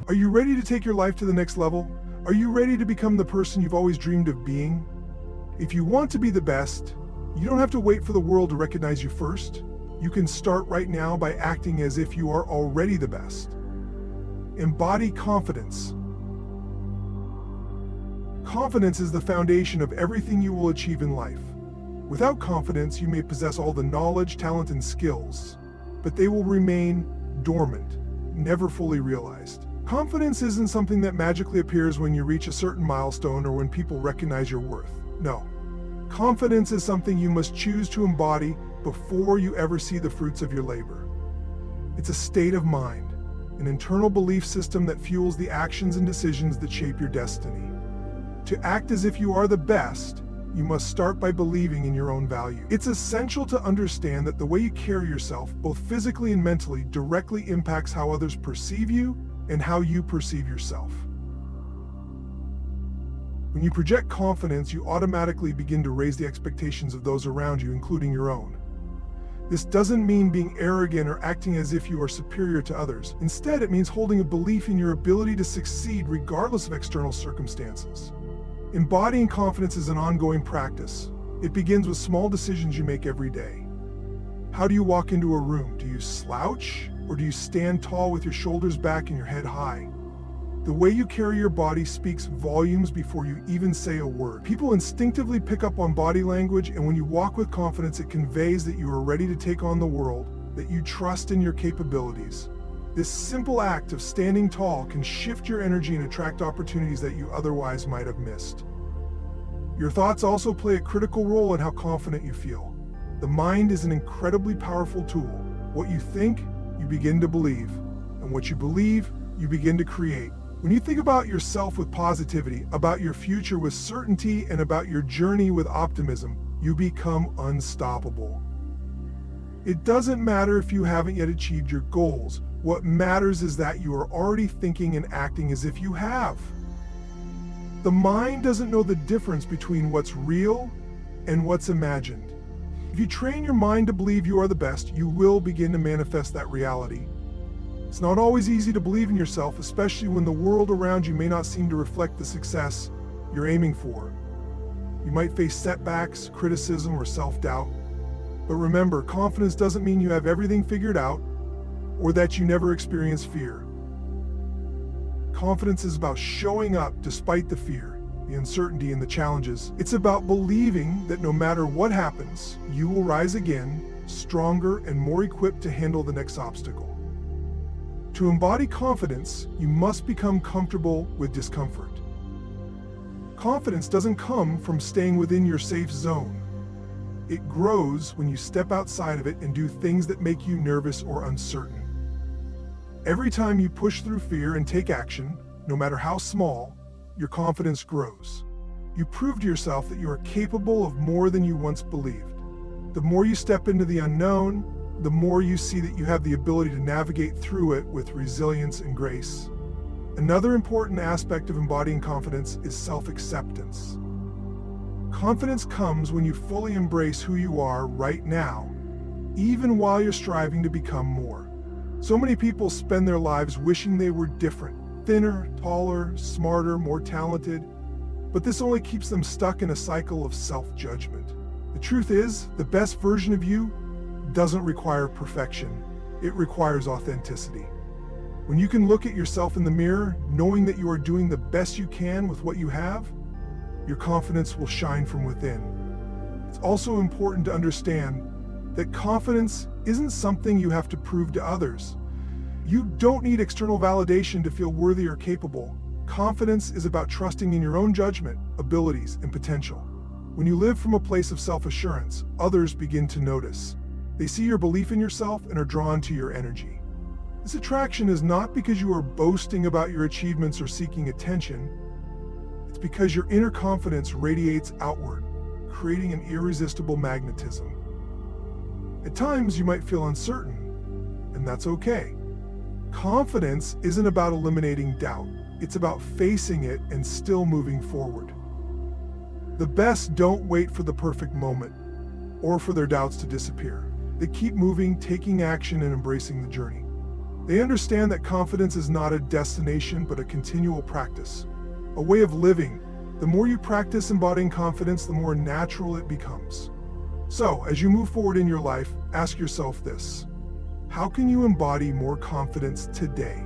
Are you ready to take your life to the next level? Are you ready to become the person you've always dreamed of being? If you want to be the best, you don't have to wait for the world to recognize you first. You can start right now by acting as if you are already the best. Embody confidence. Confidence is the foundation of everything you will achieve in life. Without confidence, you may possess all the knowledge, talent, and skills, but they will remain dormant, never fully realized. Confidence isn't something that magically appears when you reach a certain milestone or when people recognize your worth. No. Confidence is something you must choose to embody before you ever see the fruits of your labor. It's a state of mind, an internal belief system that fuels the actions and decisions that shape your destiny. To act as if you are the best, you must start by believing in your own value. It's essential to understand that the way you carry yourself, both physically and mentally, directly impacts how others perceive you and how you perceive yourself. When you project confidence, you automatically begin to raise the expectations of those around you, including your own. This doesn't mean being arrogant or acting as if you are superior to others. Instead, it means holding a belief in your ability to succeed regardless of external circumstances. Embodying confidence is an ongoing practice. It begins with small decisions you make every day. How do you walk into a room? Do you slouch, or do you stand tall with your shoulders back and your head high? The way you carry your body speaks volumes before you even say a word. People instinctively pick up on body language, and when you walk with confidence, it conveys that you are ready to take on the world, that you trust in your capabilities. This simple act of standing tall can shift your energy and attract opportunities that you otherwise might have missed. Your thoughts also play a critical role in how confident you feel. The mind is an incredibly powerful tool. What you think, you begin to believe, and what you believe, you begin to create. When you think about yourself with positivity, about your future with certainty, and about your journey with optimism, you become unstoppable. It doesn't matter if you haven't yet achieved your goals. What matters is that you are already thinking and acting as if you have. The mind doesn't know the difference between what's real and what's imagined. If you train your mind to believe you are the best, you will begin to manifest that reality. It's not always easy to believe in yourself, especially when the world around you may not seem to reflect the success you're aiming for. You might face setbacks, criticism, or self-doubt. But remember, confidence doesn't mean you have everything figured out or that you never experience fear. Confidence is about showing up despite the fear, the uncertainty, and the challenges. It's about believing that no matter what happens, you will rise again, stronger and more equipped to handle the next obstacle. To embody confidence, you must become comfortable with discomfort. Confidence doesn't come from staying within your safe zone. It grows when you step outside of it and do things that make you nervous or uncertain. Every time you push through fear and take action, no matter how small, your confidence grows. You prove to yourself that you are capable of more than you once believed. The more you step into the unknown, the more you see that you have the ability to navigate through it with resilience and grace. Another important aspect of embodying confidence is self-acceptance. Confidence comes when you fully embrace who you are right now, even while you're striving to become more. So many people spend their lives wishing they were different, thinner, taller, smarter, more talented, but this only keeps them stuck in a cycle of self-judgment. The truth is, the best version of you doesn't require perfection. It requires authenticity. When you can look at yourself in the mirror, knowing that you are doing the best you can with what you have, your confidence will shine from within. It's also important to understand that confidence isn't something you have to prove to others. You don't need external validation to feel worthy or capable. Confidence is about trusting in your own judgment, abilities, and potential. When you live from a place of self-assurance, others begin to notice. They see your belief in yourself and are drawn to your energy. This attraction is not because you are boasting about your achievements or seeking attention. It's because your inner confidence radiates outward, creating an irresistible magnetism. At times, you might feel uncertain, and that's okay. Confidence isn't about eliminating doubt. It's about facing it and still moving forward. The best don't wait for the perfect moment or for their doubts to disappear. They keep moving, taking action, and embracing the journey. They understand that confidence is not a destination but a continual practice, a way of living. The more you practice embodying confidence, the more natural it becomes. So, as you move forward in your life, ask yourself this: how can you embody more confidence today?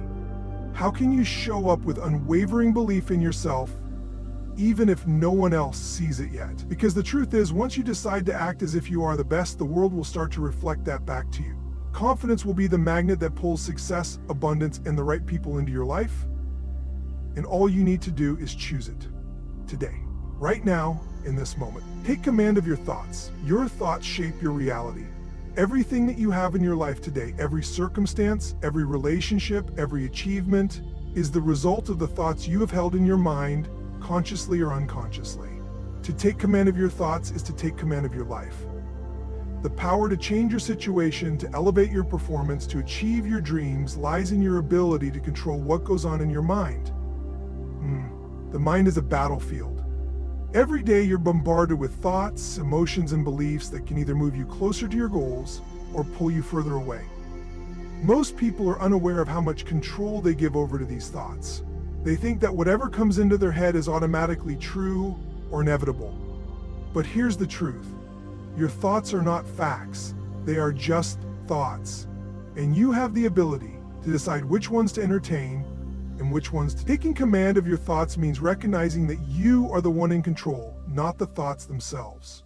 How can you show up with unwavering belief in yourself, even if no one else sees it yet? Because the truth is, once you decide to act as if you are the best, the world will start to reflect that back to you. Confidence will be the magnet that pulls success, abundance, and the right people into your life. And all you need to do is choose it. Today, right now, in this moment. Take command of your thoughts. Your thoughts shape your reality. Everything that you have in your life today, every circumstance, every relationship, every achievement, is the result of the thoughts you have held in your mind, consciously or unconsciously. To take command of your thoughts is to take command of your life. The power to change your situation, to elevate your performance, to achieve your dreams lies in your ability to control what goes on in your mind. The mind is a battlefield. Every day you're bombarded with thoughts, emotions, and beliefs that can either move you closer to your goals or pull you further away. Most people are unaware of how much control they give over to these thoughts. They think that whatever comes into their head is automatically true or inevitable. But here's the truth. Your thoughts are not facts. They are just thoughts. And you have the ability to decide which ones to entertain and which ones to. Taking command of your thoughts means recognizing that you are the one in control, not the thoughts themselves.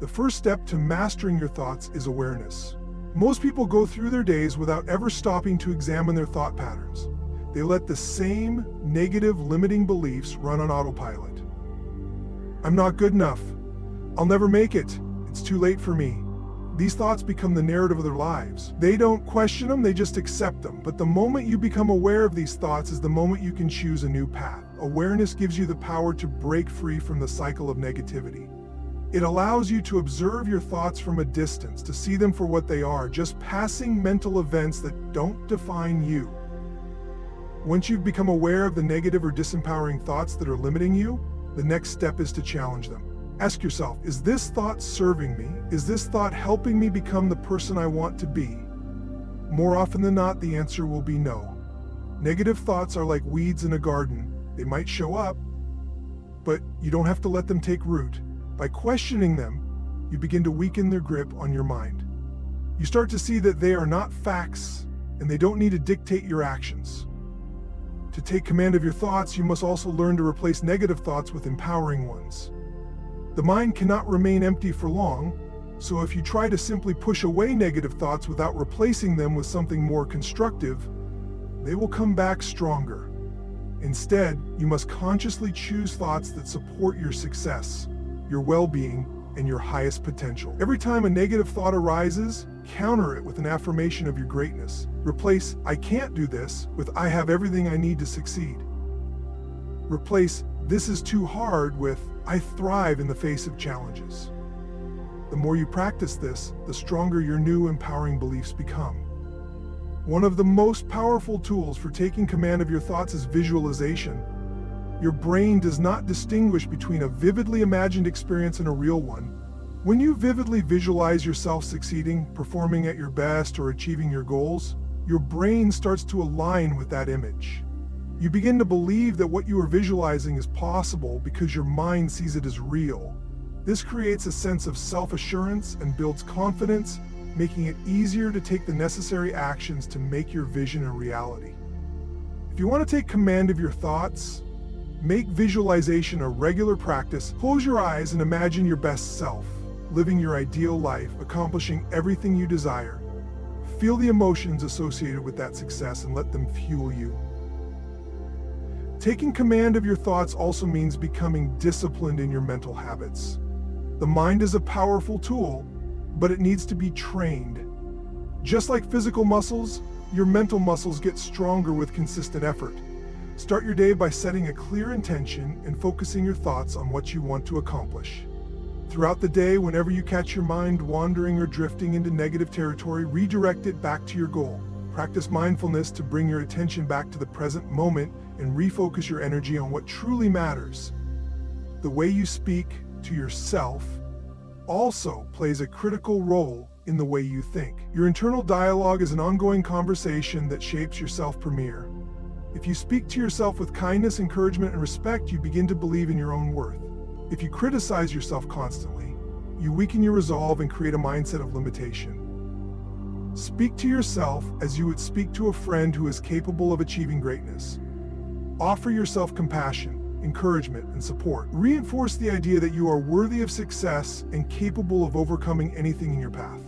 The first step to mastering your thoughts is awareness. Most people go through their days without ever stopping to examine their thought patterns. They let the same negative, limiting beliefs run on autopilot. I'm not good enough. I'll never make it. It's too late for me. These thoughts become the narrative of their lives. They don't question them, they just accept them. But the moment you become aware of these thoughts is the moment you can choose a new path. Awareness gives you the power to break free from the cycle of negativity. It allows you to observe your thoughts from a distance, to see them for what they are, just passing mental events that don't define you. Once you've become aware of the negative or disempowering thoughts that are limiting you, the next step is to challenge them. Ask yourself, is this thought serving me? Is this thought helping me become the person I want to be? More often than not, the answer will be no. Negative thoughts are like weeds in a garden. They might show up, but you don't have to let them take root. By questioning them, you begin to weaken their grip on your mind. You start to see that they are not facts, and they don't need to dictate your actions. To take command of your thoughts, you must also learn to replace negative thoughts with empowering ones. The mind cannot remain empty for long, so if you try to simply push away negative thoughts without replacing them with something more constructive, they will come back stronger. Instead, you must consciously choose thoughts that support your success, your well-being, and your highest potential. Every time a negative thought arises, counter it with an affirmation of your greatness. Replace "I can't do this" with "I have everything I need to succeed." Replace "this is too hard" with "I thrive in the face of challenges." The more you practice this, the stronger your new empowering beliefs become. One of the most powerful tools for taking command of your thoughts is visualization. Your brain does not distinguish between a vividly imagined experience and a real one. When you vividly visualize yourself succeeding, performing at your best, or achieving your goals, your brain starts to align with that image. You begin to believe that what you are visualizing is possible because your mind sees it as real. This creates a sense of self-assurance and builds confidence, making it easier to take the necessary actions to make your vision a reality. If you want to take command of your thoughts, make visualization a regular practice. Close your eyes and imagine your best self, living your ideal life, accomplishing everything you desire. Feel the emotions associated with that success and let them fuel you. Taking command of your thoughts also means becoming disciplined in your mental habits. The mind is a powerful tool, but it needs to be trained. Just like physical muscles, your mental muscles get stronger with consistent effort. Start your day by setting a clear intention and focusing your thoughts on what you want to accomplish. Throughout the day, whenever you catch your mind wandering or drifting into negative territory, redirect it back to your goal. Practice mindfulness to bring your attention back to the present moment and refocus your energy on what truly matters. The way you speak to yourself also plays a critical role in the way you think. Your internal dialogue is an ongoing conversation that shapes your self-premiere. If you speak to yourself with kindness, encouragement, and respect, you begin to believe in your own worth. If you criticize yourself constantly, you weaken your resolve and create a mindset of limitation. Speak to yourself as you would speak to a friend who is capable of achieving greatness. Offer yourself compassion, encouragement, and support. Reinforce the idea that you are worthy of success and capable of overcoming anything in your path.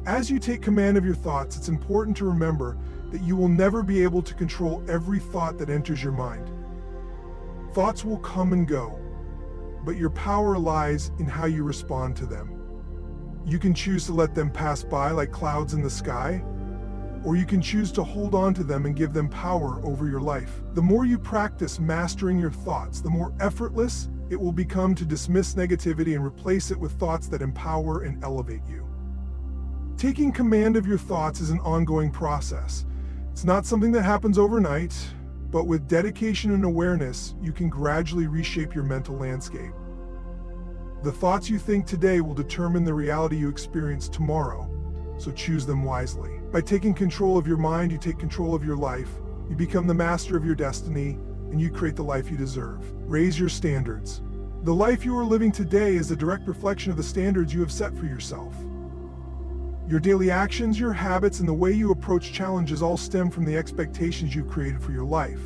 As you take command of your thoughts, it's important to remember that you will never be able to control every thought that enters your mind. Thoughts will come and go, but your power lies in how you respond to them. You can choose to let them pass by like clouds in the sky, or you can choose to hold on to them and give them power over your life. The more you practice mastering your thoughts, the more effortless it will become to dismiss negativity and replace it with thoughts that empower and elevate you. Taking command of your thoughts is an ongoing process. It's not something that happens overnight, but with dedication and awareness, you can gradually reshape your mental landscape. The thoughts you think today will determine the reality you experience tomorrow, so choose them wisely. By taking control of your mind, you take control of your life, you become the master of your destiny, and you create the life you deserve. Raise your standards. The life you are living today is a direct reflection of the standards you have set for yourself. Your daily actions, your habits, and the way you approach challenges all stem from the expectations you've created for your life.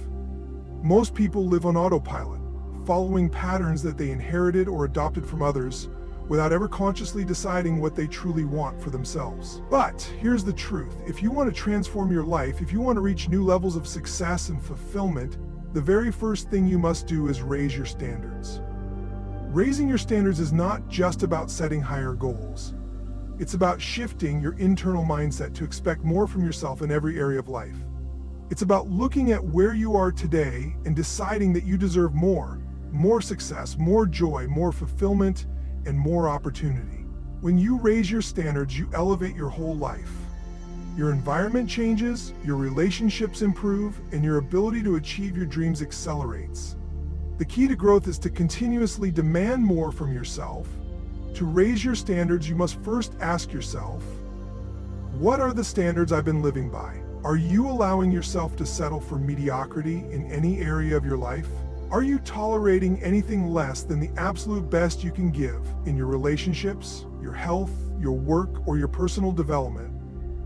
Most people live on autopilot, following patterns that they inherited or adopted from others, without ever consciously deciding what they truly want for themselves. But here's the truth. If you want to transform your life, if you want to reach new levels of success and fulfillment, the very first thing you must do is raise your standards. Raising your standards is not just about setting higher goals. It's about shifting your internal mindset to expect more from yourself in every area of life. It's about looking at where you are today and deciding that you deserve more success, more joy, more fulfillment, and more opportunity. When you raise your standards, you elevate your whole life. Your environment changes, your relationships improve, and your ability to achieve your dreams accelerates. The key to growth is to continuously demand more from yourself. To raise your standards, you must first ask yourself, what are the standards I've been living by? Are you allowing yourself to settle for mediocrity in any area of your life? Are you tolerating anything less than the absolute best you can give in your relationships, your health, your work, or your personal development?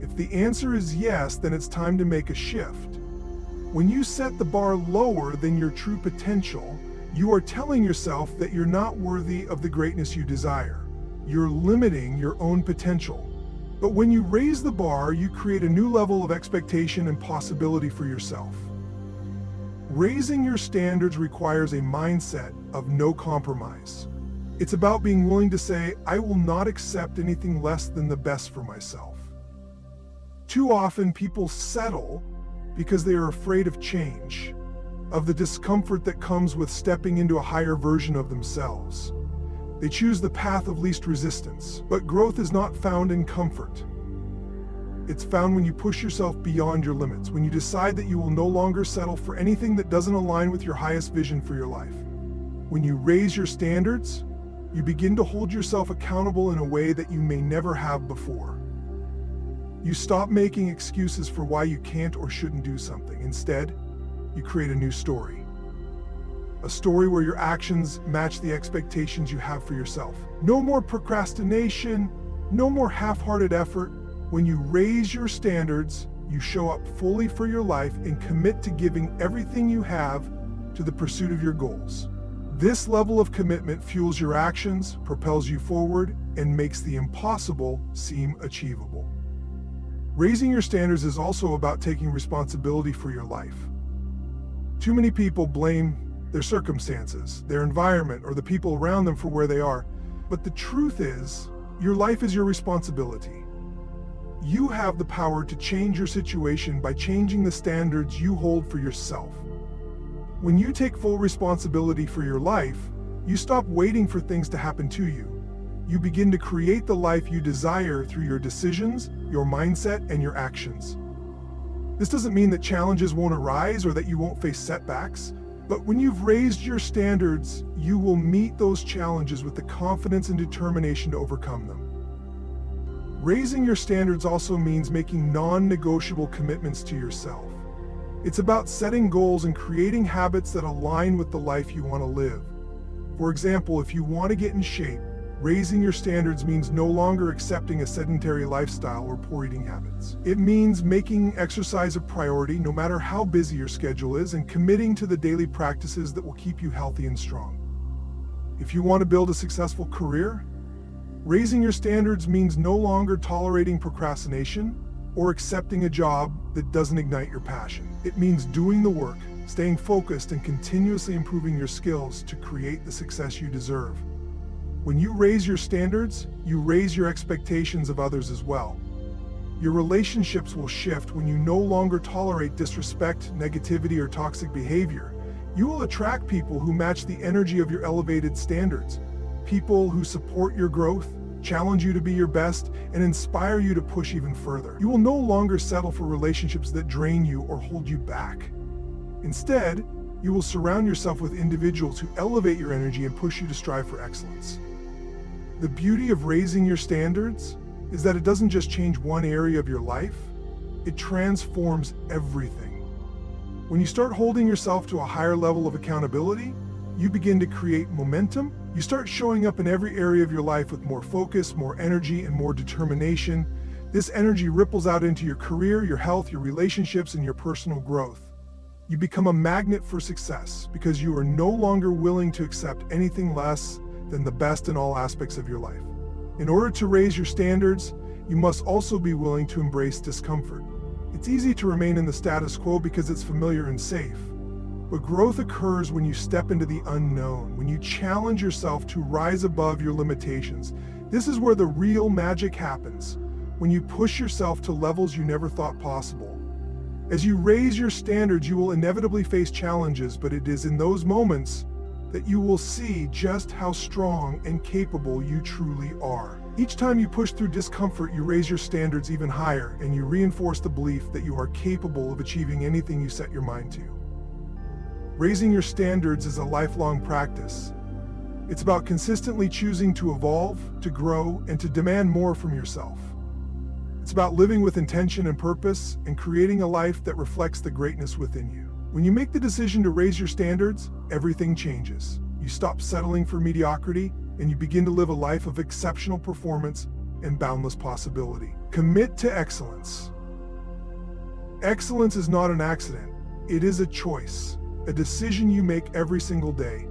If the answer is yes, then it's time to make a shift. When you set the bar lower than your true potential, you are telling yourself that you're not worthy of the greatness you desire. You're limiting your own potential. But when you raise the bar, you create a new level of expectation and possibility for yourself. Raising your standards requires a mindset of no compromise. It's about being willing to say, I will not accept anything less than the best for myself. Too often people settle because they are afraid of change, of the discomfort that comes with stepping into a higher version of themselves. They choose the path of least resistance, but growth is not found in comfort. It's found when you push yourself beyond your limits, when you decide that you will no longer settle for anything that doesn't align with your highest vision for your life. When you raise your standards, you begin to hold yourself accountable in a way that you may never have before. You stop making excuses for why you can't or shouldn't do something. Instead, you create a new story. A story where your actions match the expectations you have for yourself. No more procrastination, no more half-hearted effort. When you raise your standards, you show up fully for your life and commit to giving everything you have to the pursuit of your goals. This level of commitment fuels your actions, propels you forward, and makes the impossible seem achievable. Raising your standards is also about taking responsibility for your life. Too many people blame their circumstances, their environment, or the people around them for where they are. But the truth is, your life is your responsibility. You have the power to change your situation by changing the standards you hold for yourself. When you take full responsibility for your life, you stop waiting for things to happen to you. You begin to create the life you desire through your decisions, your mindset, and your actions. This doesn't mean that challenges won't arise or that you won't face setbacks, but when you've raised your standards, you will meet those challenges with the confidence and determination to overcome them. Raising your standards also means making non-negotiable commitments to yourself. It's about setting goals and creating habits that align with the life you want to live. For example, if you want to get in shape, raising your standards means no longer accepting a sedentary lifestyle or poor eating habits. It means making exercise a priority no matter how busy your schedule is and committing to the daily practices that will keep you healthy and strong. If you want to build a successful career, raising your standards means no longer tolerating procrastination or accepting a job that doesn't ignite your passion. It means doing the work, staying focused, and continuously improving your skills to create the success you deserve. When you raise your standards, you raise your expectations of others as well. Your relationships will shift when you no longer tolerate disrespect, negativity, or toxic behavior. You will attract people who match the energy of your elevated standards. People who support your growth, challenge you to be your best, and inspire you to push even further. You will no longer settle for relationships that drain you or hold you back. Instead, you will surround yourself with individuals who elevate your energy and push you to strive for excellence. The beauty of raising your standards is that it doesn't just change one area of your life, it transforms everything. When you start holding yourself to a higher level of accountability, you begin to create momentum. You start showing up in every area of your life with more focus, more energy, and more determination. This energy ripples out into your career, your health, your relationships, and your personal growth. You become a magnet for success because you are no longer willing to accept anything less than the best in all aspects of your life. In order to raise your standards, you must also be willing to embrace discomfort. It's easy to remain in the status quo because it's familiar and safe. But growth occurs when you step into the unknown, when you challenge yourself to rise above your limitations. This is where the real magic happens, when you push yourself to levels you never thought possible. As you raise your standards, you will inevitably face challenges, but it is in those moments that you will see just how strong and capable you truly are. Each time you push through discomfort, you raise your standards even higher, and you reinforce the belief that you are capable of achieving anything you set your mind to. Raising your standards is a lifelong practice. It's about consistently choosing to evolve, to grow, and to demand more from yourself. It's about living with intention and purpose and creating a life that reflects the greatness within you. When you make the decision to raise your standards, everything changes. You stop settling for mediocrity and you begin to live a life of exceptional performance and boundless possibility. Commit to excellence. Excellence is not an accident. It is a choice, a decision you make every single day.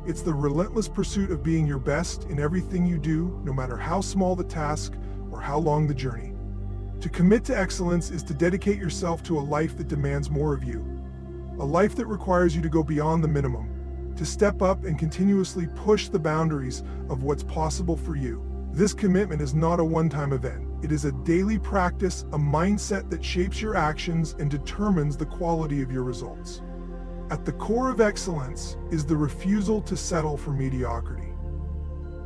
It's the relentless pursuit of being your best in everything you do, no matter how small the task or how long the journey. To commit to excellence is to dedicate yourself to a life that demands more of you. A life that requires you to go beyond the minimum, to step up and continuously push the boundaries of what's possible for you. This commitment is not a one-time event. It is a daily practice, a mindset that shapes your actions and determines the quality of your results. At the core of excellence is the refusal to settle for mediocrity.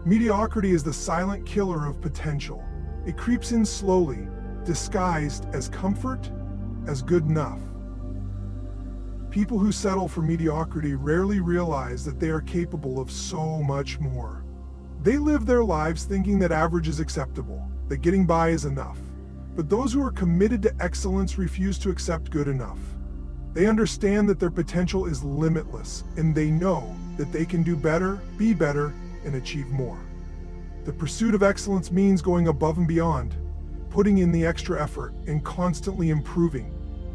Mediocrity is the silent killer of potential. It creeps in slowly, disguised as comfort, as good enough. People who settle for mediocrity rarely realize that they are capable of so much more. They live their lives thinking that average is acceptable, that getting by is enough. But those who are committed to excellence refuse to accept good enough. They understand that their potential is limitless, and they know that they can do better, be better, and achieve more. The pursuit of excellence means going above and beyond, putting in the extra effort, and constantly improving.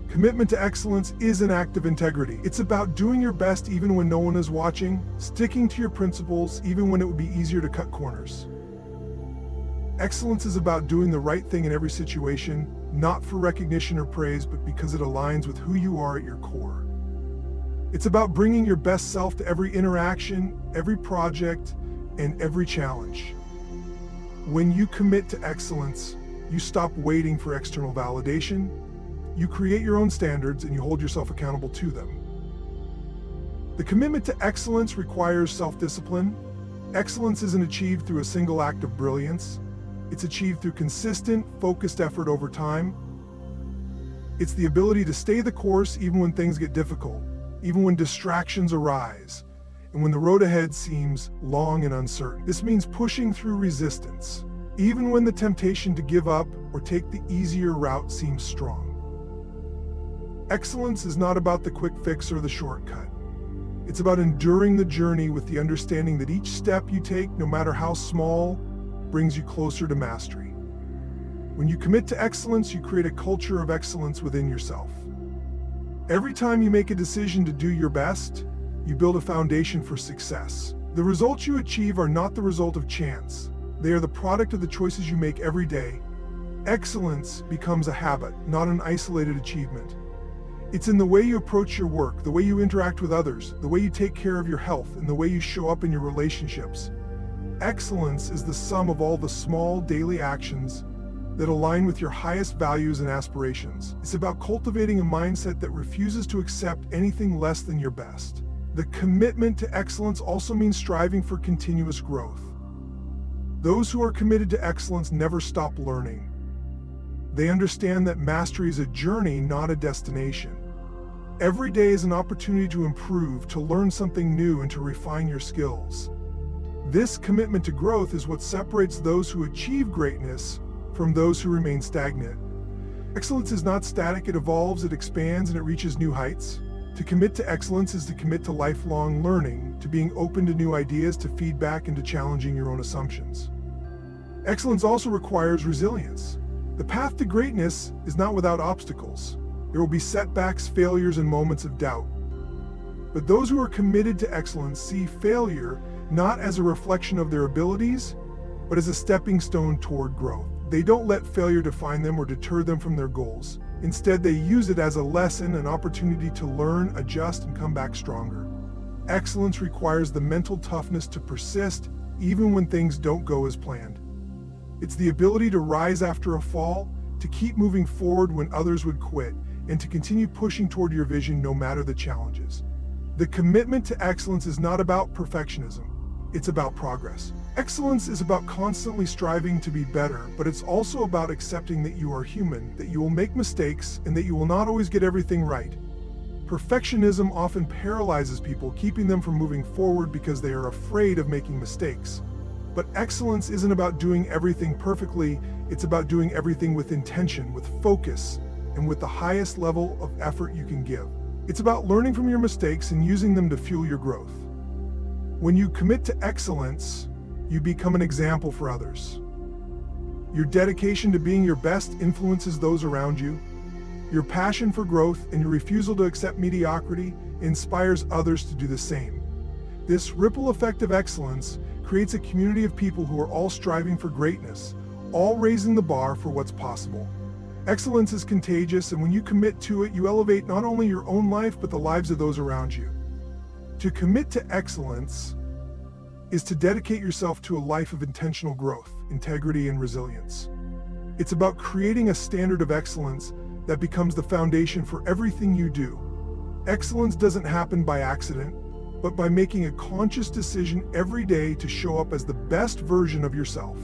Commitment to excellence is an act of integrity. It's about doing your best even when no one is watching, sticking to your principles even when it would be easier to cut corners. Excellence is about doing the right thing in every situation, not for recognition or praise, but because it aligns with who you are at your core. It's about bringing your best self to every interaction, every project, and every challenge. When you commit to excellence, you stop waiting for external validation. You create your own standards and you hold yourself accountable to them. The commitment to excellence requires self-discipline. Excellence isn't achieved through a single act of brilliance. It's achieved through consistent, focused effort over time. It's the ability to stay the course even when things get difficult, even when distractions arise, and when the road ahead seems long and uncertain. This means pushing through resistance, even when the temptation to give up or take the easier route seems strong. Excellence is not about the quick fix or the shortcut. It's about enduring the journey with the understanding that each step you take, no matter how small, brings you closer to mastery. When you commit to excellence, you create a culture of excellence within yourself. Every time you make a decision to do your best, you build a foundation for success. The results you achieve are not the result of chance. They are the product of the choices you make every day. Excellence becomes a habit, not an isolated achievement. It's in the way you approach your work, the way you interact with others, the way you take care of your health, and the way you show up in your relationships. Excellence is the sum of all the small daily actions that align with your highest values and aspirations. It's about cultivating a mindset that refuses to accept anything less than your best. The commitment to excellence also means striving for continuous growth. Those who are committed to excellence never stop learning. They understand that mastery is a journey, not a destination. Every day is an opportunity to improve, to learn something new, and to refine your skills. This commitment to growth is what separates those who achieve greatness from those who remain stagnant. Excellence is not static, it evolves, it expands, and it reaches new heights. To commit to excellence is to commit to lifelong learning, to being open to new ideas, to feedback, and to challenging your own assumptions. Excellence also requires resilience. The path to greatness is not without obstacles. There will be setbacks, failures, and moments of doubt. But those who are committed to excellence see failure not as a reflection of their abilities, but as a stepping stone toward growth. They don't let failure define them or deter them from their goals. Instead, they use it as a lesson, an opportunity to learn, adjust, and come back stronger. Excellence requires the mental toughness to persist, even when things don't go as planned. It's the ability to rise after a fall, to keep moving forward when others would quit, and to continue pushing toward your vision no matter the challenges. The commitment to excellence is not about perfectionism. It's about progress. Excellence is about constantly striving to be better, but it's also about accepting that you are human, that you will make mistakes, and that you will not always get everything right. Perfectionism often paralyzes people, keeping them from moving forward because they are afraid of making mistakes. But excellence isn't about doing everything perfectly, it's about doing everything with intention, with focus, and with the highest level of effort you can give. It's about learning from your mistakes and using them to fuel your growth. When you commit to excellence, you become an example for others. Your dedication to being your best influences those around you. Your passion for growth and your refusal to accept mediocrity inspires others to do the same. This ripple effect of excellence creates a community of people who are all striving for greatness, all raising the bar for what's possible. Excellence is contagious, and when you commit to it, you elevate not only your own life, but the lives of those around you. To commit to excellence is to dedicate yourself to a life of intentional growth, integrity, and resilience. It's about creating a standard of excellence that becomes the foundation for everything you do. Excellence doesn't happen by accident, but by making a conscious decision every day to show up as the best version of yourself.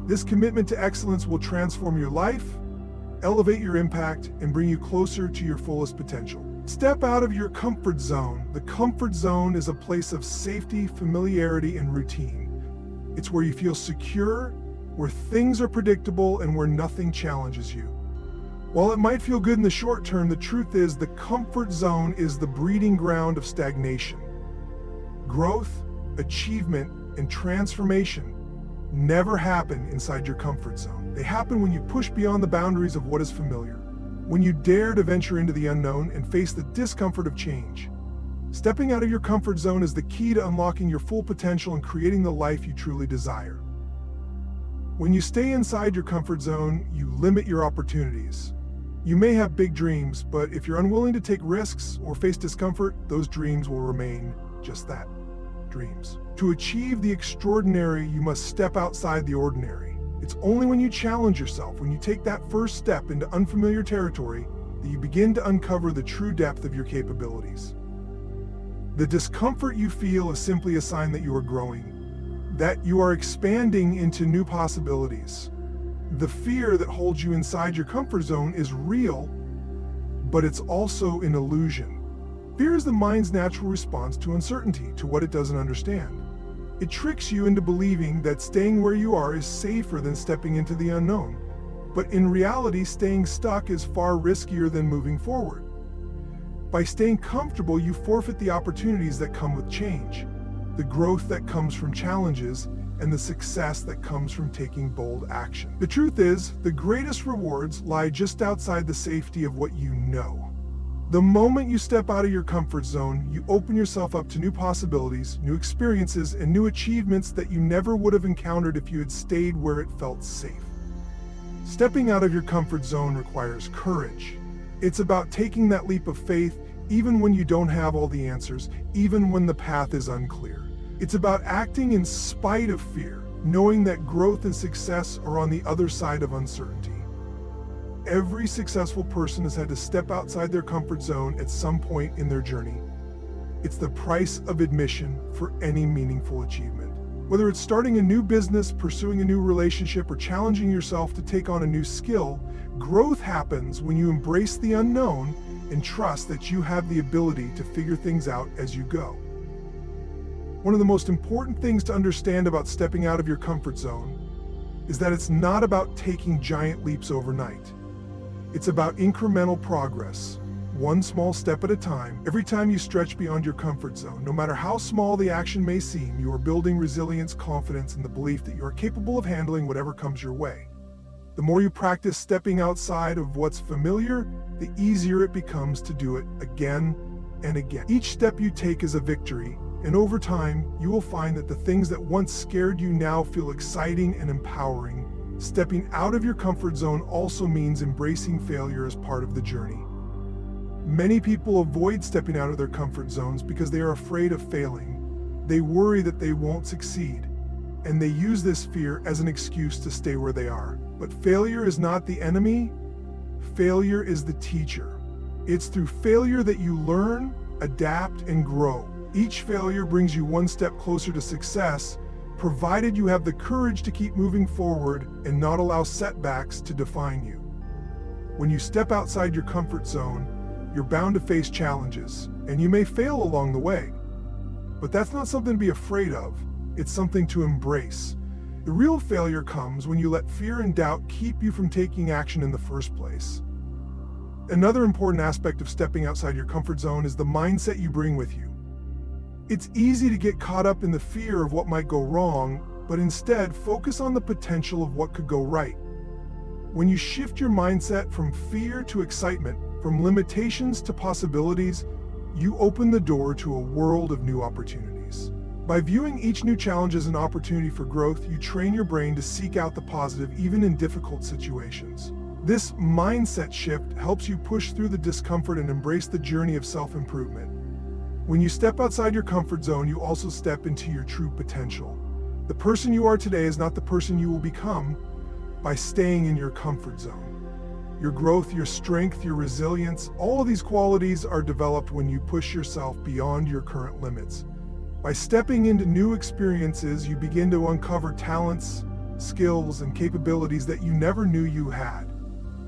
This commitment to excellence will transform your life, elevate your impact, and bring you closer to your fullest potential. Step out of your comfort zone. The comfort zone is a place of safety, familiarity, and routine. It's where you feel secure, where things are predictable, and where nothing challenges you. While it might feel good in the short term, the truth is the comfort zone is the breeding ground of stagnation. Growth, achievement, and transformation never happen inside your comfort zone. They happen when you push beyond the boundaries of what is familiar, when you dare to venture into the unknown and face the discomfort of change. Stepping out of your comfort zone is the key to unlocking your full potential and creating the life you truly desire. When you stay inside your comfort zone, you limit your opportunities. You may have big dreams, but if you're unwilling to take risks or face discomfort, those dreams will remain just that, dreams. To achieve the extraordinary, you must step outside the ordinary. It's only when you challenge yourself, when you take that first step into unfamiliar territory, that you begin to uncover the true depth of your capabilities. The discomfort you feel is simply a sign that you are growing, that you are expanding into new possibilities. The fear that holds you inside your comfort zone is real, but it's also an illusion. Fear is the mind's natural response to uncertainty, to what it doesn't understand. It tricks you into believing that staying where you are is safer than stepping into the unknown. But in reality, staying stuck is far riskier than moving forward. By staying comfortable, you forfeit the opportunities that come with change, the growth that comes from challenges, and the success that comes from taking bold action. The truth is, the greatest rewards lie just outside the safety of what you know. The moment you step out of your comfort zone, you open yourself up to new possibilities, new experiences, and new achievements that you never would have encountered if you had stayed where it felt safe. Stepping out of your comfort zone requires courage. It's about taking that leap of faith even when you don't have all the answers, even when the path is unclear. It's about acting in spite of fear, knowing that growth and success are on the other side of uncertainty. Every successful person has had to step outside their comfort zone at some point in their journey. It's the price of admission for any meaningful achievement. Whether it's starting a new business, pursuing a new relationship, or challenging yourself to take on a new skill, growth happens when you embrace the unknown and trust that you have the ability to figure things out as you go. One of the most important things to understand about stepping out of your comfort zone is that it's not about taking giant leaps overnight. It's about incremental progress, one small step at a time. Every time you stretch beyond your comfort zone, no matter how small the action may seem, you are building resilience, confidence, and the belief that you are capable of handling whatever comes your way. The more you practice stepping outside of what's familiar, the easier it becomes to do it again and again. Each step you take is a victory, and over time, you will find that the things that once scared you now feel exciting and empowering. Stepping out of your comfort zone also means embracing failure as part of the journey. Many people avoid stepping out of their comfort zones because they are afraid of failing. They worry that they won't succeed, and they use this fear as an excuse to stay where they are. But failure is not the enemy. Failure is the teacher. It's through failure that you learn, adapt, and grow. Each failure brings you one step closer to success, provided you have the courage to keep moving forward and not allow setbacks to define you. When you step outside your comfort zone, you're bound to face challenges, and you may fail along the way. But that's not something to be afraid of. It's something to embrace. The real failure comes when you let fear and doubt keep you from taking action in the first place. Another important aspect of stepping outside your comfort zone is the mindset you bring with you. It's easy to get caught up in the fear of what might go wrong, but instead focus on the potential of what could go right. When you shift your mindset from fear to excitement, from limitations to possibilities, you open the door to a world of new opportunities. By viewing each new challenge as an opportunity for growth, you train your brain to seek out the positive even in difficult situations. This mindset shift helps you push through the discomfort and embrace the journey of self-improvement. When you step outside your comfort zone, you also step into your true potential. The person you are today is not the person you will become by staying in your comfort zone. Your growth, your strength, your resilience, all of these qualities are developed when you push yourself beyond your current limits. By stepping into new experiences, you begin to uncover talents, skills, and capabilities that you never knew you had.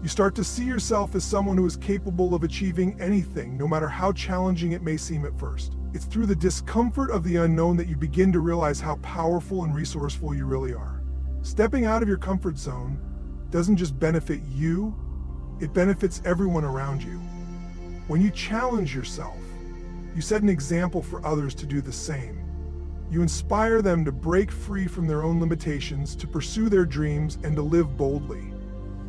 You start to see yourself as someone who is capable of achieving anything, no matter how challenging it may seem at first. It's through the discomfort of the unknown that you begin to realize how powerful and resourceful you really are. Stepping out of your comfort zone doesn't just benefit you, it benefits everyone around you. When you challenge yourself, you set an example for others to do the same. You inspire them to break free from their own limitations, to pursue their dreams, and to live boldly.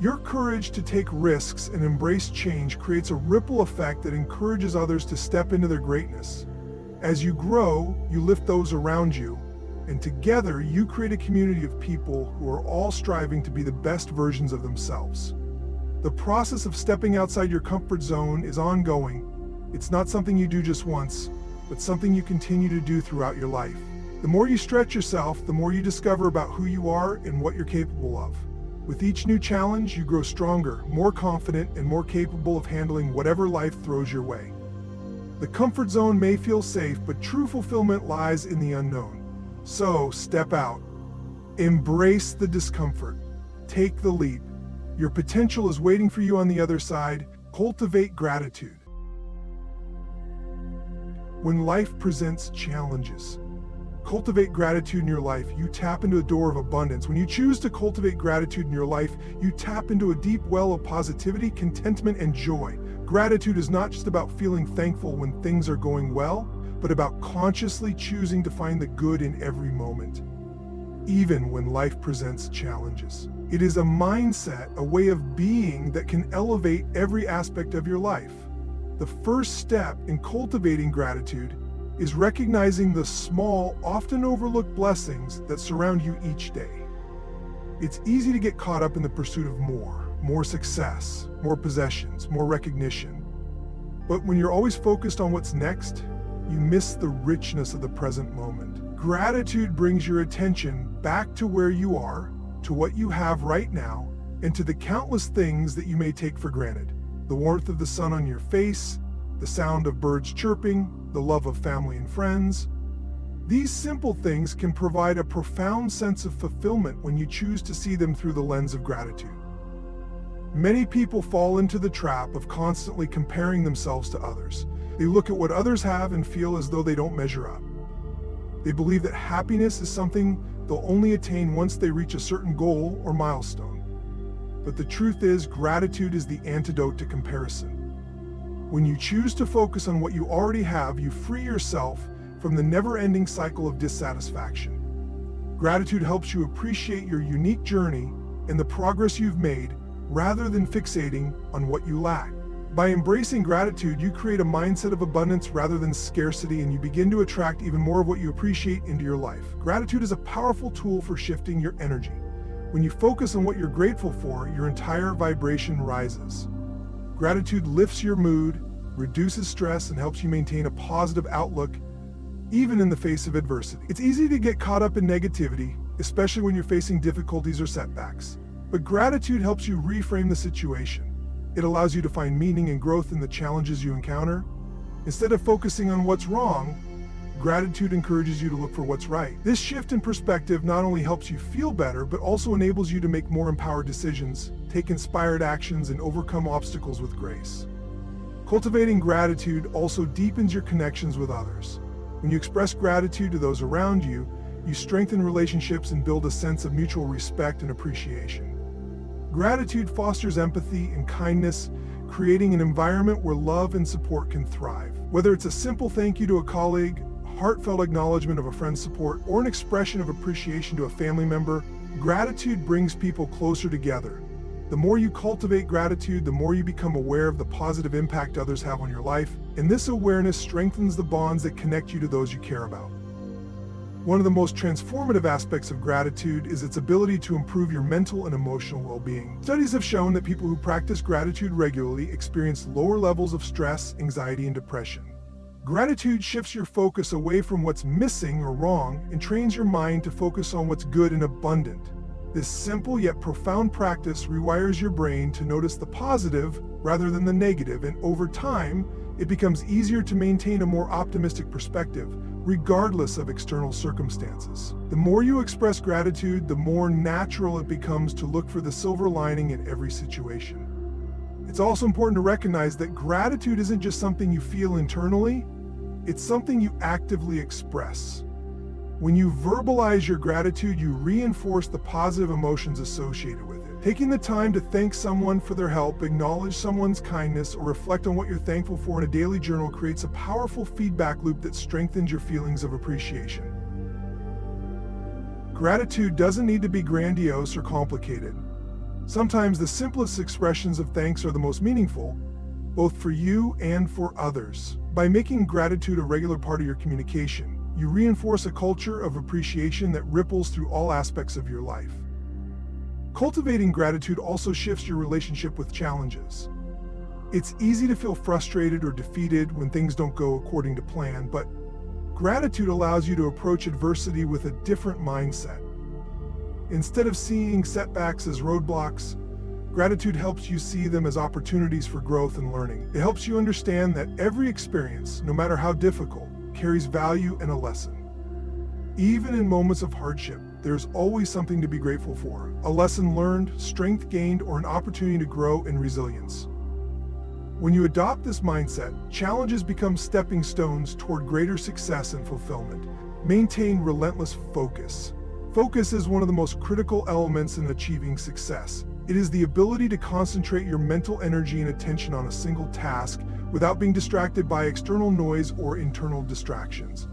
Your courage to take risks and embrace change creates a ripple effect that encourages others to step into their greatness. As you grow, you lift those around you, and together you create a community of people who are all striving to be the best versions of themselves. The process of stepping outside your comfort zone is ongoing. It's not something you do just once, but something you continue to do throughout your life. The more you stretch yourself, the more you discover about who you are and what you're capable of. With each new challenge, you grow stronger, more confident, and more capable of handling whatever life throws your way. The comfort zone may feel safe, but true fulfillment lies in the unknown. So, step out. Embrace the discomfort. Take the leap. Your potential is waiting for you on the other side. Cultivate gratitude. When life presents challenges, Cultivate gratitude in your life, you tap into a door of abundance. When you choose to cultivate gratitude in your life, you tap into a deep well of positivity, contentment, and joy. Gratitude is not just about feeling thankful when things are going well, but about consciously choosing to find the good in every moment, even when life presents challenges. It is a mindset, a way of being that can elevate every aspect of your life. The first step in cultivating gratitude is recognizing the small, often overlooked blessings that surround you each day. It's easy to get caught up in the pursuit of more success, more possessions, more recognition. But when you're always focused on what's next, you miss the richness of the present moment. Gratitude brings your attention back to where you are, to what you have right now, and to the countless things that you may take for granted. The warmth of the sun on your face, the sound of birds chirping, the love of family and friends. These simple things can provide a profound sense of fulfillment when you choose to see them through the lens of gratitude. Many people fall into the trap of constantly comparing themselves to others. They look at what others have and feel as though they don't measure up. They believe that happiness is something they'll only attain once they reach a certain goal or milestone. But the truth is, gratitude is the antidote to comparison. When you choose to focus on what you already have, you free yourself from the never-ending cycle of dissatisfaction. Gratitude helps you appreciate your unique journey and the progress you've made, rather than fixating on what you lack. By embracing gratitude, you create a mindset of abundance rather than scarcity, and you begin to attract even more of what you appreciate into your life. Gratitude is a powerful tool for shifting your energy. When you focus on what you're grateful for, your entire vibration rises. Gratitude lifts your mood, reduces stress, and helps you maintain a positive outlook, even in the face of adversity. It's easy to get caught up in negativity, especially when you're facing difficulties or setbacks. But gratitude helps you reframe the situation. It allows you to find meaning and growth in the challenges you encounter. Instead of focusing on what's wrong, gratitude encourages you to look for what's right. This shift in perspective not only helps you feel better, but also enables you to make more empowered decisions, take inspired actions, and overcome obstacles with grace. Cultivating gratitude also deepens your connections with others. When you express gratitude to those around you, you strengthen relationships and build a sense of mutual respect and appreciation. Gratitude fosters empathy and kindness, creating an environment where love and support can thrive. Whether it's a simple thank you to a colleague, heartfelt acknowledgement of a friend's support, or an expression of appreciation to a family member, gratitude brings people closer together. The more you cultivate gratitude, the more you become aware of the positive impact others have on your life, and this awareness strengthens the bonds that connect you to those you care about. One of the most transformative aspects of gratitude is its ability to improve your mental and emotional well-being. Studies have shown that people who practice gratitude regularly experience lower levels of stress, anxiety, and depression. Gratitude shifts your focus away from what's missing or wrong and trains your mind to focus on what's good and abundant. This simple yet profound practice rewires your brain to notice the positive rather than the negative, and over time, it becomes easier to maintain a more optimistic perspective, regardless of external circumstances. The more you express gratitude, the more natural it becomes to look for the silver lining in every situation. It's also important to recognize that gratitude isn't just something you feel internally, it's something you actively express. When you verbalize your gratitude, you reinforce the positive emotions associated with it. Taking the time to thank someone for their help, acknowledge someone's kindness, or reflect on what you're thankful for in a daily journal creates a powerful feedback loop that strengthens your feelings of appreciation. Gratitude doesn't need to be grandiose or complicated. Sometimes the simplest expressions of thanks are the most meaningful, both for you and for others. By making gratitude a regular part of your communication, you reinforce a culture of appreciation that ripples through all aspects of your life. Cultivating gratitude also shifts your relationship with challenges. It's easy to feel frustrated or defeated when things don't go according to plan, but gratitude allows you to approach adversity with a different mindset. Instead of seeing setbacks as roadblocks, gratitude helps you see them as opportunities for growth and learning. It helps you understand that every experience, no matter how difficult, carries value and a lesson. Even in moments of hardship, there's always something to be grateful for, a lesson learned, strength gained, or an opportunity to grow in resilience. When you adopt this mindset, challenges become stepping stones toward greater success and fulfillment, Maintain relentless focus. Focus is one of the most critical elements in achieving success. It is the ability to concentrate your mental energy and attention on a single task without being distracted by external noise or internal distractions.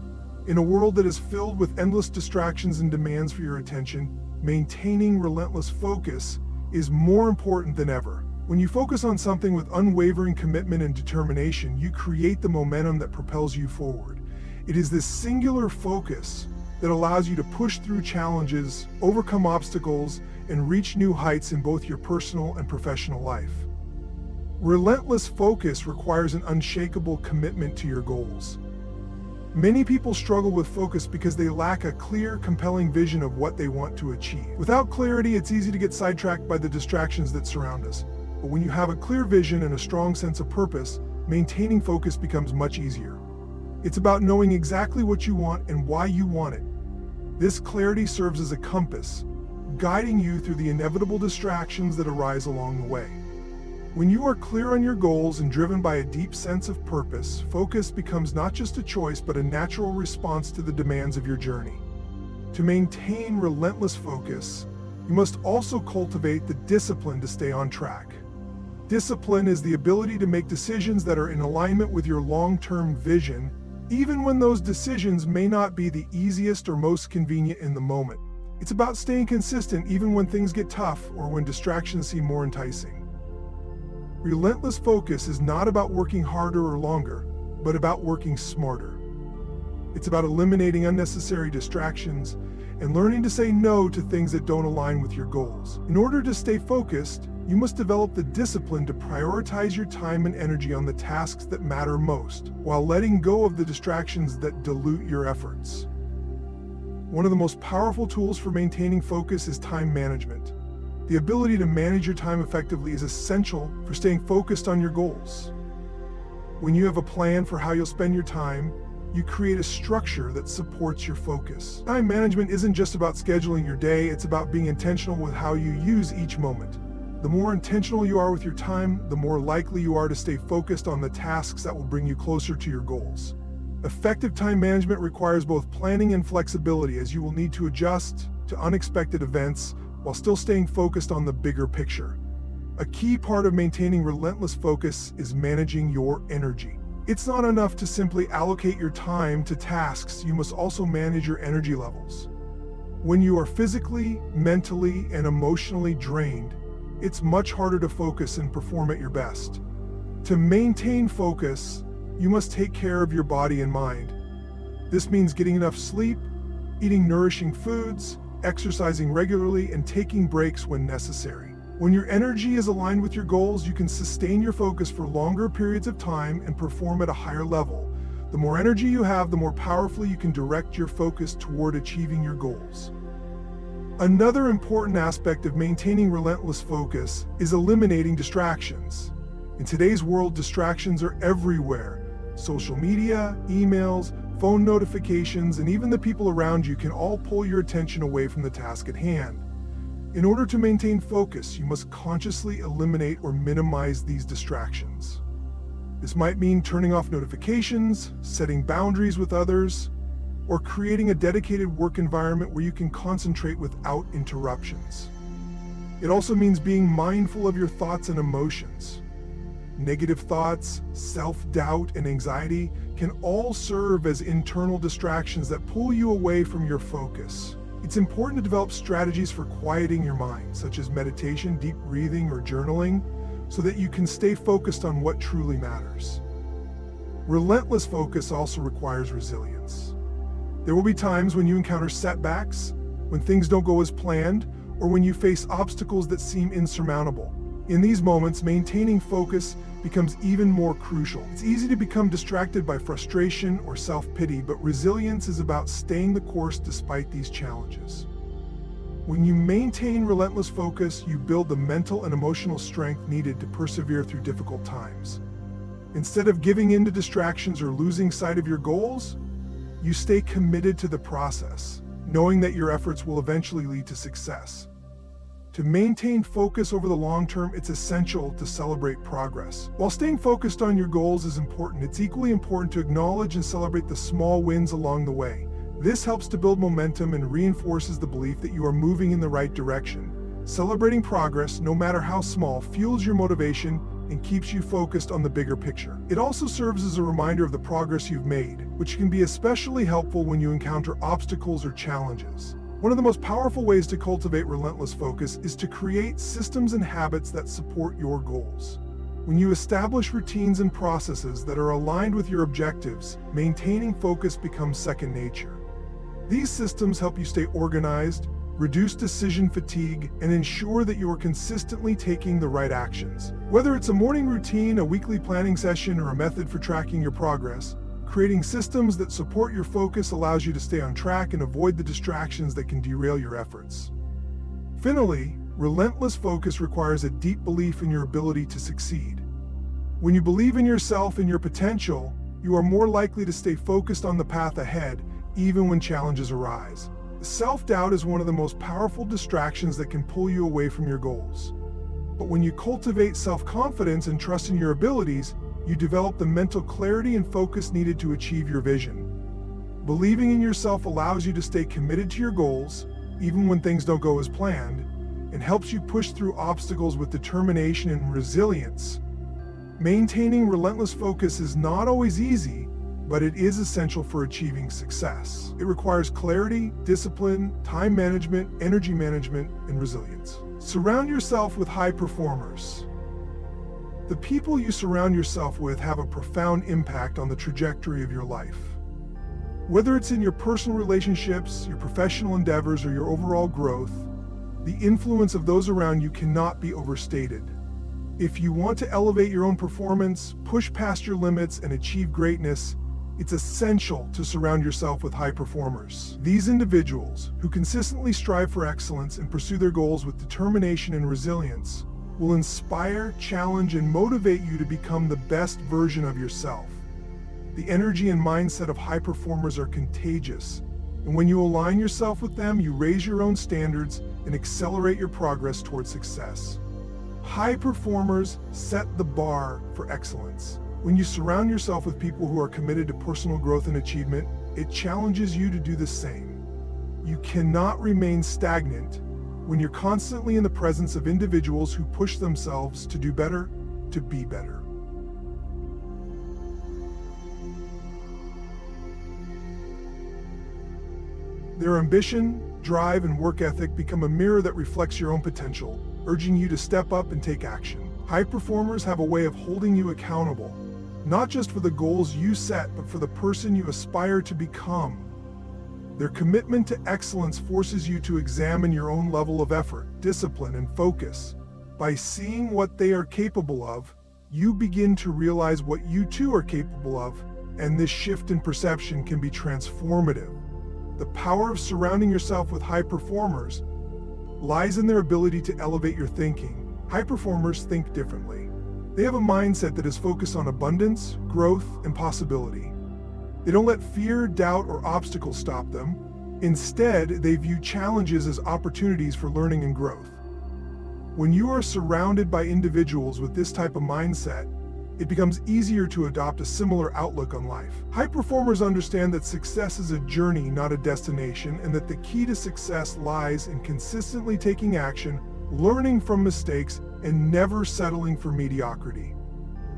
In a world that is filled with endless distractions and demands for your attention, maintaining relentless focus is more important than ever. When you focus on something with unwavering commitment and determination, you create the momentum that propels you forward. It is this singular focus that allows you to push through challenges, overcome obstacles, and reach new heights in both your personal and professional life. Relentless focus requires an unshakable commitment to your goals. Many people struggle with focus because they lack a clear, compelling vision of what they want to achieve. Without clarity, it's easy to get sidetracked by the distractions that surround us. But when you have a clear vision and a strong sense of purpose, maintaining focus becomes much easier. It's about knowing exactly what you want and why you want it. This clarity serves as a compass, guiding you through the inevitable distractions that arise along the way. When you are clear on your goals and driven by a deep sense of purpose, focus becomes not just a choice but a natural response to the demands of your journey. To maintain relentless focus, you must also cultivate the discipline to stay on track. Discipline is the ability to make decisions that are in alignment with your long-term vision, even when those decisions may not be the easiest or most convenient in the moment. It's about staying consistent even when things get tough or when distractions seem more enticing. Relentless focus is not about working harder or longer, but about working smarter. It's about eliminating unnecessary distractions and learning to say no to things that don't align with your goals. In order to stay focused, you must develop the discipline to prioritize your time and energy on the tasks that matter most, while letting go of the distractions that dilute your efforts. One of the most powerful tools for maintaining focus is time management. The ability to manage your time effectively is essential for staying focused on your goals. When you have a plan for how you'll spend your time, you create a structure that supports your focus. Time management isn't just about scheduling your day, it's about being intentional with how you use each moment. The more intentional you are with your time, the more likely you are to stay focused on the tasks that will bring you closer to your goals. Effective time management requires both planning and flexibility, as you will need to adjust to unexpected events while still staying focused on the bigger picture. A key part of maintaining relentless focus is managing your energy. It's not enough to simply allocate your time to tasks, you must also manage your energy levels. When you are physically, mentally, and emotionally drained, it's much harder to focus and perform at your best. To maintain focus, you must take care of your body and mind. This means getting enough sleep, eating nourishing foods, exercising regularly, and taking breaks when necessary. When your energy is aligned with your goals, you can sustain your focus for longer periods of time and perform at a higher level. The more energy you have, the more powerfully you can direct your focus toward achieving your goals. Another important aspect of maintaining relentless focus is eliminating distractions. In today's world, distractions are everywhere. Social media, emails, phone notifications, and even the people around you can all pull your attention away from the task at hand. In order to maintain focus, you must consciously eliminate or minimize these distractions. This might mean turning off notifications, setting boundaries with others, or creating a dedicated work environment where you can concentrate without interruptions. It also means being mindful of your thoughts and emotions. Negative thoughts, self-doubt, and anxiety can all serve as internal distractions that pull you away from your focus. It's important to develop strategies for quieting your mind, such as meditation, deep breathing, or journaling, so that you can stay focused on what truly matters. Relentless focus also requires resilience. There will be times when you encounter setbacks, when things don't go as planned, or when you face obstacles that seem insurmountable. In these moments, maintaining focus becomes even more crucial. It's easy to become distracted by frustration or self-pity, but resilience is about staying the course despite these challenges. When you maintain relentless focus, you build the mental and emotional strength needed to persevere through difficult times. Instead of giving in to distractions or losing sight of your goals, you stay committed to the process, knowing that your efforts will eventually lead to success. To maintain focus over the long term, it's essential to celebrate progress. While staying focused on your goals is important, it's equally important to acknowledge and celebrate the small wins along the way. This helps to build momentum and reinforces the belief that you are moving in the right direction. Celebrating progress, no matter how small, fuels your motivation and keeps you focused on the bigger picture. It also serves as a reminder of the progress you've made, which can be especially helpful when you encounter obstacles or challenges. One of the most powerful ways to cultivate relentless focus is to create systems and habits that support your goals. When you establish routines and processes that are aligned with your objectives, maintaining focus becomes second nature. These systems help you stay organized, reduce decision fatigue, and ensure that you are consistently taking the right actions. Whether it's a morning routine, a weekly planning session, or a method for tracking your progress, creating systems that support your focus allows you to stay on track and avoid the distractions that can derail your efforts. Finally, relentless focus requires a deep belief in your ability to succeed. When you believe in yourself and your potential, you are more likely to stay focused on the path ahead, even when challenges arise. Self-doubt is one of the most powerful distractions that can pull you away from your goals. But when you cultivate self-confidence and trust in your abilities, you develop the mental clarity and focus needed to achieve your vision. Believing in yourself allows you to stay committed to your goals, even when things don't go as planned, and helps you push through obstacles with determination and resilience. Maintaining relentless focus is not always easy, but it is essential for achieving success. It requires clarity, discipline, time management, energy management, and resilience. Surround yourself with high performers. The people you surround yourself with have a profound impact on the trajectory of your life. Whether it's in your personal relationships, your professional endeavors, or your overall growth, the influence of those around you cannot be overstated. If you want to elevate your own performance, push past your limits, and achieve greatness, it's essential to surround yourself with high performers. These individuals, who consistently strive for excellence and pursue their goals with determination and resilience, will inspire, challenge, and motivate you to become the best version of yourself. The energy and mindset of high performers are contagious, and when you align yourself with them, you raise your own standards and accelerate your progress toward success. High performers set the bar for excellence. When you surround yourself with people who are committed to personal growth and achievement, it challenges you to do the same. You cannot remain stagnant when you're constantly in the presence of individuals who push themselves to do better, to be better. Their ambition, drive, and work ethic become a mirror that reflects your own potential, urging you to step up and take action. High performers have a way of holding you accountable, not just for the goals you set, but for the person you aspire to become. Their commitment to excellence forces you to examine your own level of effort, discipline, and focus. By seeing what they are capable of, you begin to realize what you too are capable of, and this shift in perception can be transformative. The power of surrounding yourself with high performers lies in their ability to elevate your thinking. High performers think differently. They have a mindset that is focused on abundance, growth, and possibility. They don't let fear, doubt, or obstacles stop them. Instead, they view challenges as opportunities for learning and growth. When you are surrounded by individuals with this type of mindset, it becomes easier to adopt a similar outlook on life. High performers understand that success is a journey, not a destination, and that the key to success lies in consistently taking action, learning from mistakes, and never settling for mediocrity.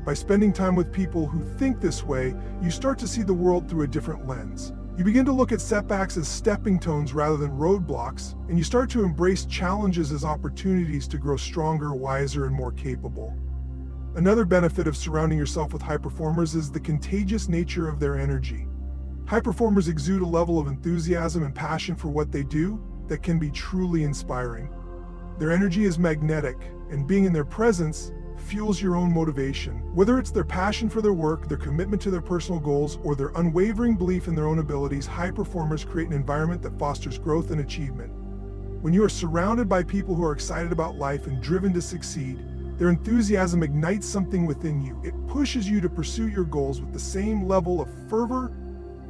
By spending time with people who think this way, you start to see the world through a different lens. You begin to look at setbacks as stepping stones rather than roadblocks, and you start to embrace challenges as opportunities to grow stronger, wiser, and more capable. Another benefit of surrounding yourself with high performers is the contagious nature of their energy. High performers exude a level of enthusiasm and passion for what they do that can be truly inspiring. Their energy is magnetic, and being in their presence fuels your own motivation. Whether it's their passion for their work, their commitment to their personal goals, or their unwavering belief in their own abilities, high performers create an environment that fosters growth and achievement. When you are surrounded by people who are excited about life and driven to succeed, their enthusiasm ignites something within you. It pushes you to pursue your goals with the same level of fervor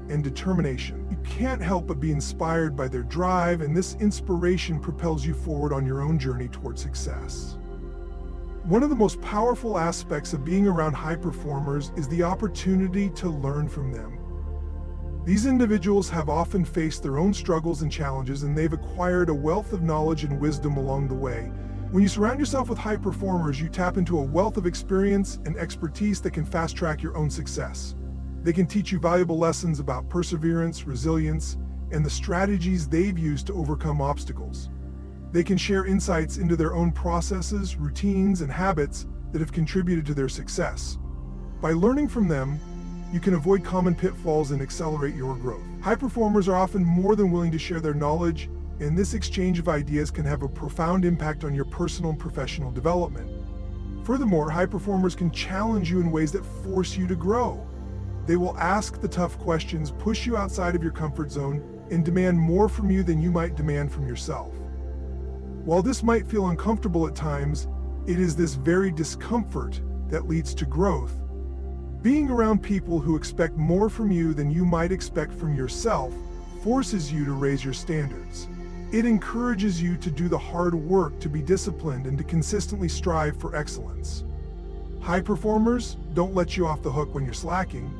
and determination. You can't help but be inspired by their drive, and this inspiration propels you forward on your own journey toward success. One of the most powerful aspects of being around high performers is the opportunity to learn from them. These individuals have often faced their own struggles and challenges, and they've acquired a wealth of knowledge and wisdom along the way. When you surround yourself with high performers, you tap into a wealth of experience and expertise that can fast-track your own success. They can teach you valuable lessons about perseverance, resilience, and the strategies they've used to overcome obstacles. They can share insights into their own processes, routines, and habits that have contributed to their success. By learning from them, you can avoid common pitfalls and accelerate your growth. High performers are often more than willing to share their knowledge, and this exchange of ideas can have a profound impact on your personal and professional development. Furthermore, high performers can challenge you in ways that force you to grow. They will ask the tough questions, push you outside of your comfort zone, and demand more from you than you might demand from yourself. While this might feel uncomfortable at times, it is this very discomfort that leads to growth. Being around people who expect more from you than you might expect from yourself forces you to raise your standards. It encourages you to do the hard work, to be disciplined, and to consistently strive for excellence. High performers don't let you off the hook when you're slacking.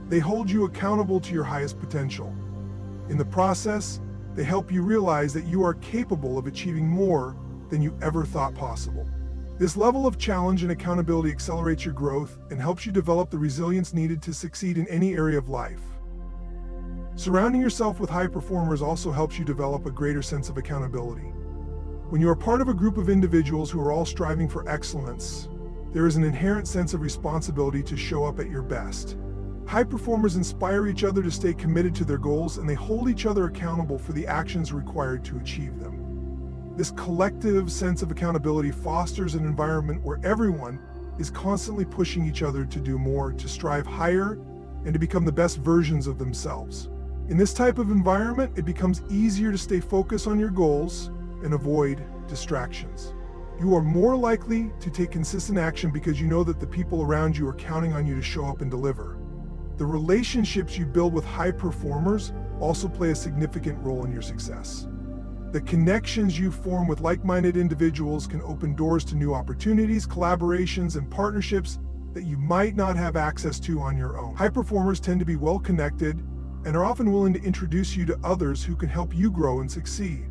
They hold you accountable to your highest potential. In the process, they help you realize that you are capable of achieving more than you ever thought possible. This level of challenge and accountability accelerates your growth and helps you develop the resilience needed to succeed in any area of life. Surrounding yourself with high performers also helps you develop a greater sense of accountability. When you are part of a group of individuals who are all striving for excellence, there is an inherent sense of responsibility to show up at your best. High performers inspire each other to stay committed to their goals, and they hold each other accountable for the actions required to achieve them. This collective sense of accountability fosters an environment where everyone is constantly pushing each other to do more, to strive higher, and to become the best versions of themselves. In this type of environment, it becomes easier to stay focused on your goals and avoid distractions. You are more likely to take consistent action because you know that the people around you are counting on you to show up and deliver. The relationships you build with high performers also play a significant role in your success. The connections you form with like-minded individuals can open doors to new opportunities, collaborations, and partnerships that you might not have access to on your own. High performers tend to be well-connected and are often willing to introduce you to others who can help you grow and succeed.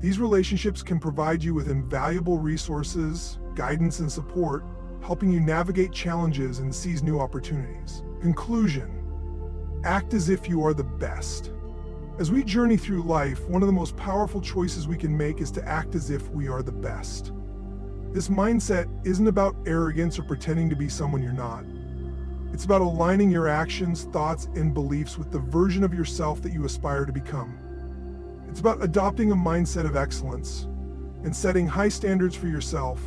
These relationships can provide you with invaluable resources, guidance, and support, helping you navigate challenges and seize new opportunities. Conclusion: act as if you are the best. As we journey through life, one of the most powerful choices we can make is to act as if we are the best. This mindset isn't about arrogance or pretending to be someone you're not. It's about aligning your actions, thoughts, and beliefs with the version of yourself that you aspire to become. It's about adopting a mindset of excellence and setting high standards for yourself,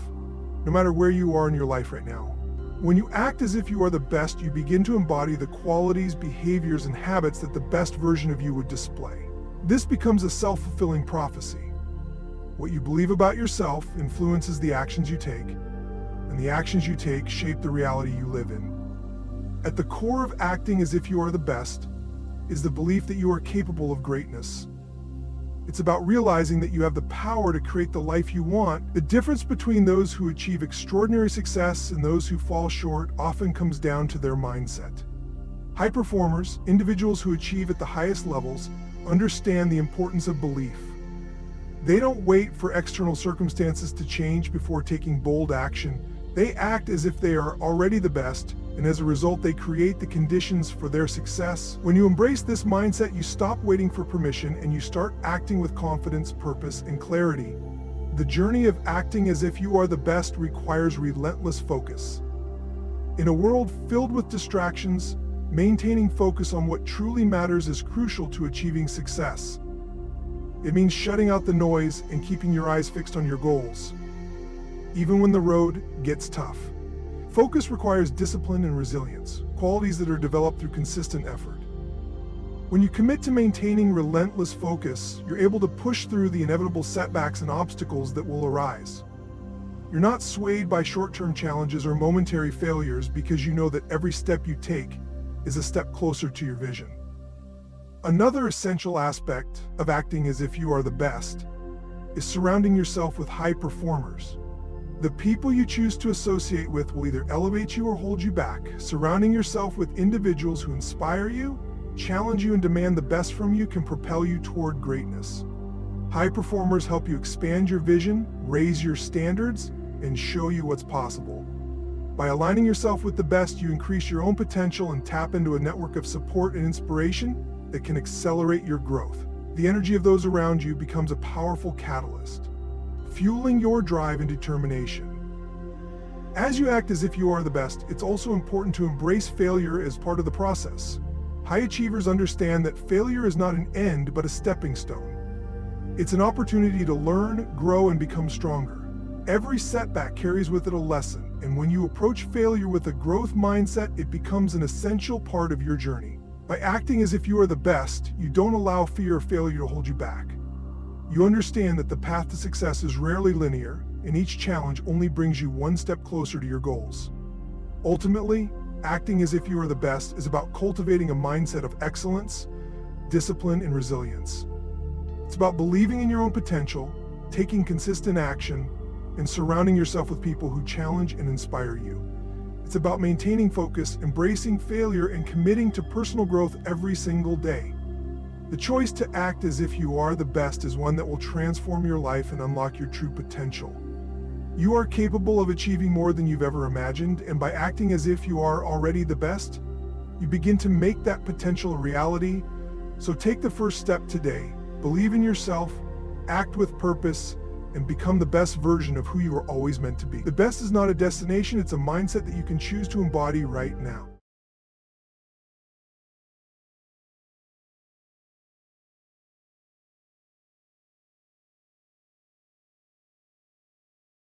no matter where you are in your life right now. When you act as if you are the best, you begin to embody the qualities, behaviors, and habits that the best version of you would display. This becomes a self-fulfilling prophecy. What you believe about yourself influences the actions you take, and the actions you take shape the reality you live in. At the core of acting as if you are the best is the belief that you are capable of greatness. It's about realizing that you have the power to create the life you want. The difference between those who achieve extraordinary success and those who fall short often comes down to their mindset. High performers, individuals who achieve at the highest levels, understand the importance of belief. They don't wait for external circumstances to change before taking bold action. They act as if they are already the best, and as a result, they create the conditions for their success. When you embrace this mindset, you stop waiting for permission and you start acting with confidence, purpose, and clarity. The journey of acting as if you are the best requires relentless focus. In a world filled with distractions, maintaining focus on what truly matters is crucial to achieving success. It means shutting out the noise and keeping your eyes fixed on your goals, even when the road gets tough. Focus requires discipline and resilience, qualities that are developed through consistent effort. When you commit to maintaining relentless focus, you're able to push through the inevitable setbacks and obstacles that will arise. You're not swayed by short-term challenges or momentary failures because you know that every step you take is a step closer to your vision. Another essential aspect of acting as if you are the best is surrounding yourself with high performers. The people you choose to associate with will either elevate you or hold you back. Surrounding yourself with individuals who inspire you challenge you and demand the best from you can propel you toward greatness. High performers help you expand your vision, raise your standards, and show you what's possible. By aligning yourself with the best, you increase your own potential and tap into a network of support and inspiration that can accelerate your growth. The energy of those around you becomes a powerful catalyst, fueling your drive and determination. As you act as if you are the best, it's also important to embrace failure as part of the process. High achievers understand that failure is not an end, but a stepping stone. It's an opportunity to learn, grow, and become stronger. Every setback carries with it a lesson, and when you approach failure with a growth mindset, it becomes an essential part of your journey. By acting as if you are the best, you don't allow fear of failure to hold you back. You understand that the path to success is rarely linear, and each challenge only brings you one step closer to your goals. Ultimately, acting as if you are the best is about cultivating a mindset of excellence, discipline, and resilience. It's about believing in your own potential, taking consistent action, and surrounding yourself with people who challenge and inspire you. It's about maintaining focus, embracing failure, and committing to personal growth every single day. The choice to act as if you are the best is one that will transform your life and unlock your true potential. You are capable of achieving more than you've ever imagined, and by acting as if you are already the best, you begin to make that potential a reality. So take the first step today. Believe in yourself, act with purpose, and become the best version of who you are always meant to be. The best is not a destination, it's a mindset that you can choose to embody right now.